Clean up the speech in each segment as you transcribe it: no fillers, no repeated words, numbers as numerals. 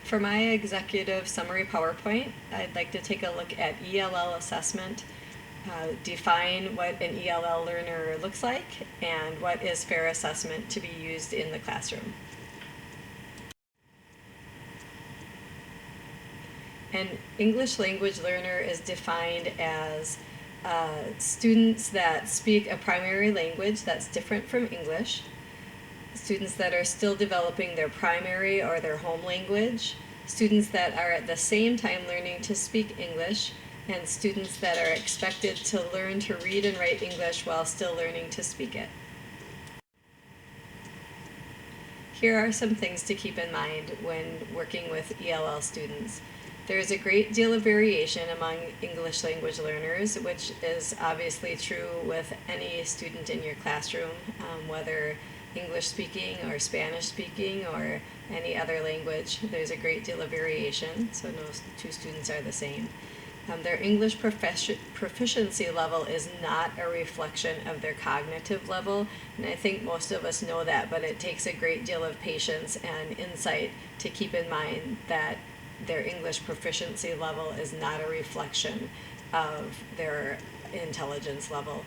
For my executive summary PowerPoint, I'd like to take a look at ELL assessment, define what an ELL learner looks like, and what is fair assessment to be used in the classroom. An English language learner is defined as students that speak a primary language that's different from English, students that are still developing their primary or their home language, students that are at the same time learning to speak English, and students that are expected to learn to read and write English while still learning to speak it. Here are some things to keep in mind when working with ELL students. There is a great deal of variation among English language learners, which is obviously true with any student in your classroom, whether English speaking or Spanish speaking or any other language. There's a great deal of variation, so no two students are the same. Their English proficiency level is not a reflection of their cognitive level, and I think most of us know that, but it takes a great deal of patience and insight to keep in mind that their English proficiency level is not a reflection of their intelligence level.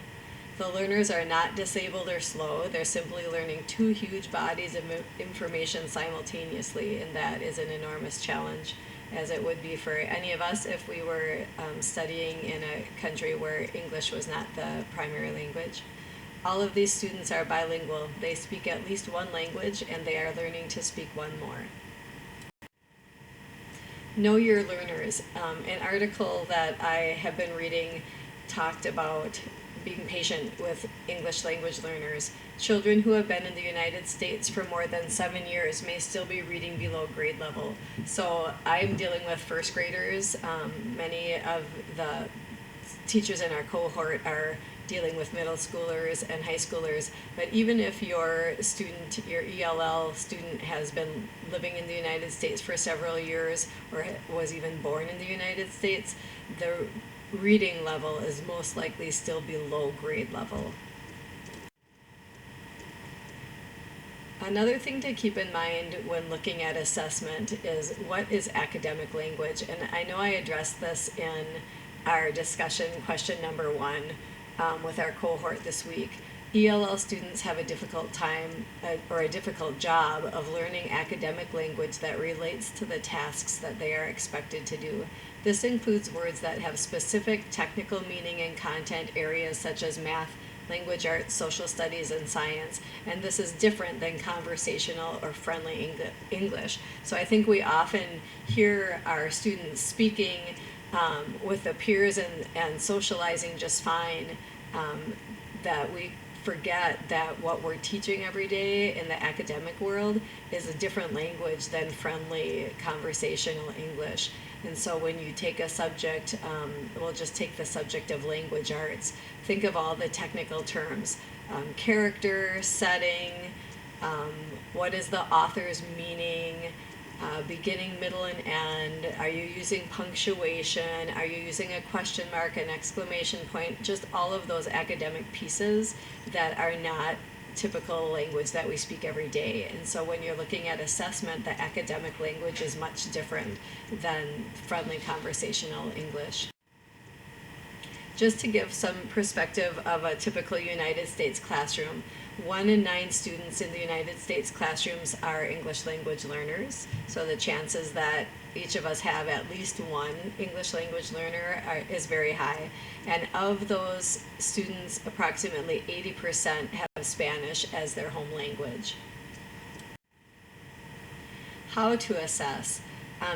The learners are not disabled or slow, they're simply learning two huge bodies of information simultaneously, and that is an enormous challenge, as it would be for any of us if we were studying in a country where English was not the primary language. All of these students are bilingual. They speak at least one language, and they are learning to speak one more. Know your learners. An article that I have been reading talked about being patient with English language learners. Children who have been in the United States for more than 7 years may still be reading below grade level. So I'm dealing with first graders. Many of the teachers in our cohort are dealing with middle schoolers and high schoolers, but even if your student, your ELL student, has been living in the United States for several years or was even born in the United States, the reading level is most likely still below grade level. Another thing to keep in mind when looking at assessment is what is academic language, and I know I addressed this in our discussion question number 1 with our cohort this week. ELL students have a difficult time or a difficult job of learning academic language that relates to the tasks that they are expected to do. This includes words that have specific technical meaning in content areas such as math, language arts, social studies, and science, and this is different than conversational or friendly English. So I think we often hear our students speaking with the peers and socializing just fine, that we forget that what we're teaching every day in the academic world is a different language than friendly conversational English. And so when you take a subject, we'll just take the subject of language arts, think of all the technical terms, character, setting, what is the author's meaning, beginning, middle, and end. Are you using punctuation? Are you using a question mark, an exclamation point? Just all of those academic pieces that are not typical language that we speak every day. And so when you're looking at assessment, the academic language is much different than friendly conversational English. Just to give some perspective of a typical United States classroom, 1 in 9 students in the United States classrooms are English language learners. So the chances that each of us have at least one English language learner is very high. And of those students, approximately 80% have Spanish as their home language. How to assess.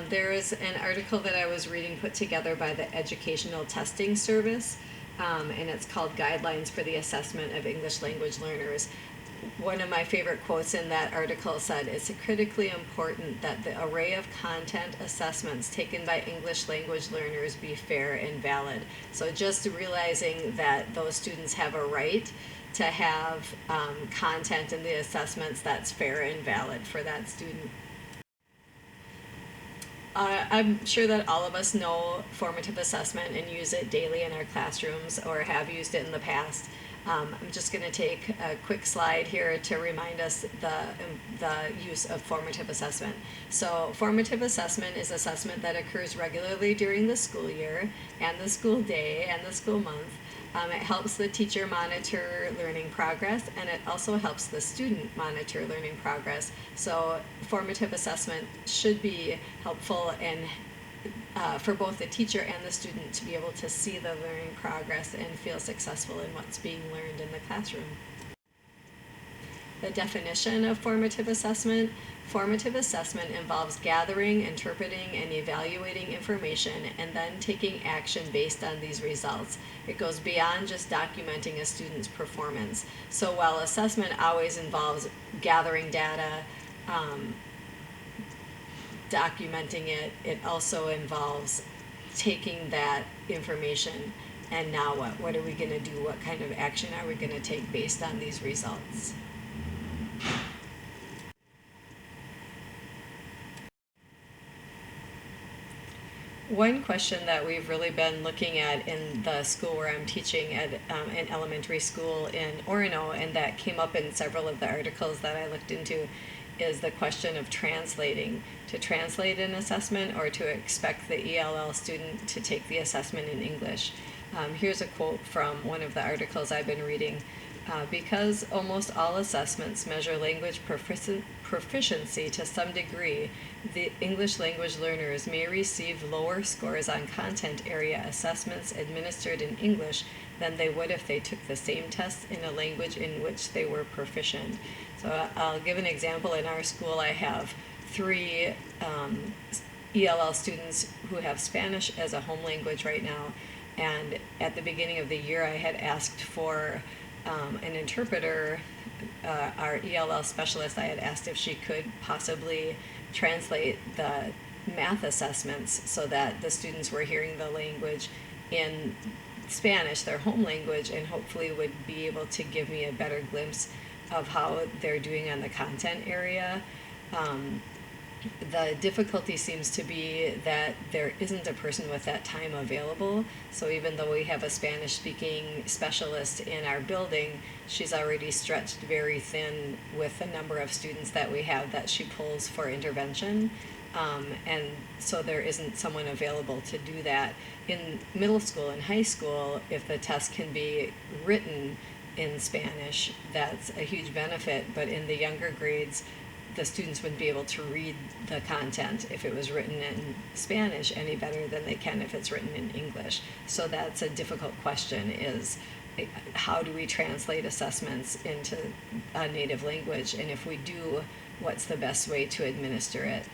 There is an article that I was reading put together by the Educational Testing Service, and it's called Guidelines for the Assessment of English Language Learners. One of my favorite quotes in that article said, "It's critically important that the array of content assessments taken by English language learners be fair and valid." So just realizing that those students have a right to have content in the assessments that's fair and valid for that student. I'm sure that all of us know formative assessment and use it daily in our classrooms or have used it in the past. I'm just going to take a quick slide here to remind us the use of formative assessment. So formative assessment is assessment that occurs regularly during the school year and the school day and the school month. It helps the teacher monitor learning progress, and it also helps the student monitor learning progress. So formative assessment should be helpful in for both the teacher and the student to be able to see the learning progress and feel successful in what's being learned in the classroom. The definition of formative assessment. Formative assessment involves gathering, interpreting, and evaluating information and then taking action based on these results. It goes beyond just documenting a student's performance. So while assessment always involves gathering data, documenting it, it also involves taking that information and now what are we going to do? What kind of action are we going to take based on these results? One question that we've really been looking at in the school where I'm teaching at an elementary school in Orono, and that came up in several of the articles that I looked into, is the question of translating. To translate an assessment or to expect the ELL student to take the assessment in English. Here's a quote from one of the articles I've been reading. Because almost all assessments measure language proficiency to some degree, the English language learners may receive lower scores on content area assessments administered in English than they would if they took the same tests in a language in which they were proficient. So I'll give an example. In our school, I have 3 ELL students who have Spanish as a home language right now, and at the beginning of the year I had asked for an interpreter. Our ELL specialist, I had asked if she could possibly translate the math assessments so that the students were hearing the language in Spanish, their home language, and hopefully would be able to give me a better glimpse of how they're doing on the content area. The difficulty seems to be that there isn't a person with that time available. So even though we have a Spanish-speaking specialist in our building, she's already stretched very thin with the number of students that we have that she pulls for intervention. And so there isn't someone available to do that. In middle school and high school, if the test can be written in Spanish, that's a huge benefit. But in the younger grades, the students wouldn't be able to read the content if it was written in Spanish any better than they can if it's written in English. So that's a difficult question, is how do we translate assessments into a native language? And if we do, what's the best way to administer it?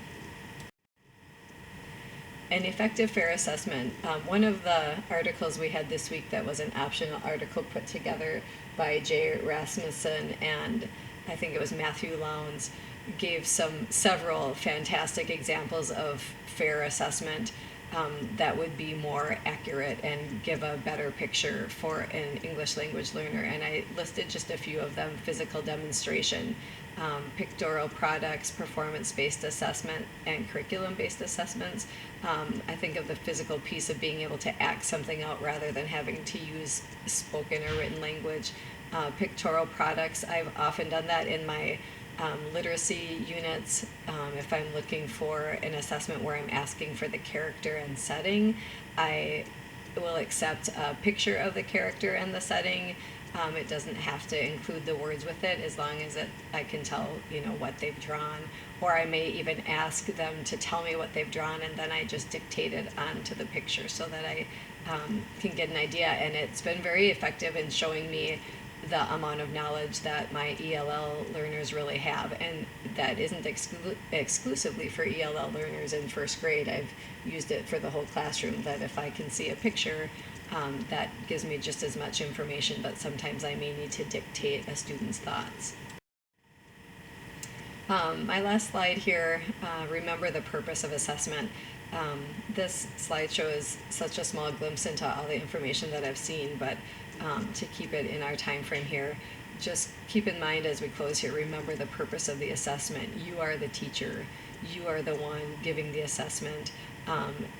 An effective fair assessment. One of the articles we had this week that was an optional article put together by Jay Rasmussen and I think it was Matthew Lowndes, gave several fantastic examples of fair assessment that would be more accurate and give a better picture for an English language learner. And I listed just a few of them: physical demonstration, pictorial products, performance-based assessment, and curriculum-based assessments. I think of the physical piece of being able to act something out rather than having to use spoken or written language. Pictorial products, I've often done that in my literacy units. If I'm looking for an assessment where I'm asking for the character and setting, I will accept a picture of the character and the setting. It doesn't have to include the words with it, as long as I can tell, what they've drawn. Or I may even ask them to tell me what they've drawn, and then I just dictate it onto the picture so that I can get an idea. And it's been very effective in showing me the amount of knowledge that my ELL learners really have, and that isn't exclusively for ELL learners in first grade. I've used it for the whole classroom, that if I can see a picture, that gives me just as much information, but sometimes I may need to dictate a student's thoughts. My last slide here, remember the purpose of assessment. This slide shows such a small glimpse into all the information that I've seen, but to keep it in our time frame here, just keep in mind as we close here, remember the purpose of the assessment. You are the teacher. you are the one giving the assessment,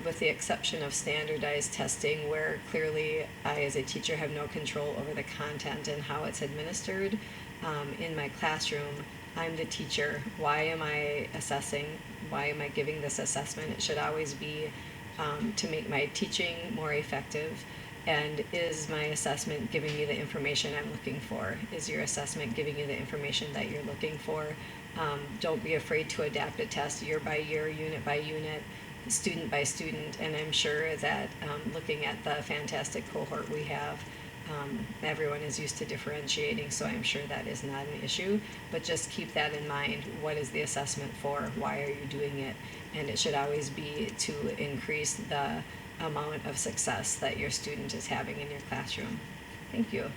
with the exception of standardized testing, where clearly I, as a teacher, have no control over the content and how it's administered. In my classroom, I'm the teacher. Why am I assessing? Why am I giving this assessment? It should always be to make my teaching more effective. And is my assessment giving you the information I'm looking for? Is your assessment giving you the information that you're looking for? Don't be afraid to adapt a test year by year, unit by unit, student by student. And I'm sure that looking at the fantastic cohort we have, everyone is used to differentiating, so I'm sure that is not an issue. But just keep that in mind. What is the assessment for? Why are you doing it? And it should always be to increase the amount of success that your student is having in your classroom. Thank you.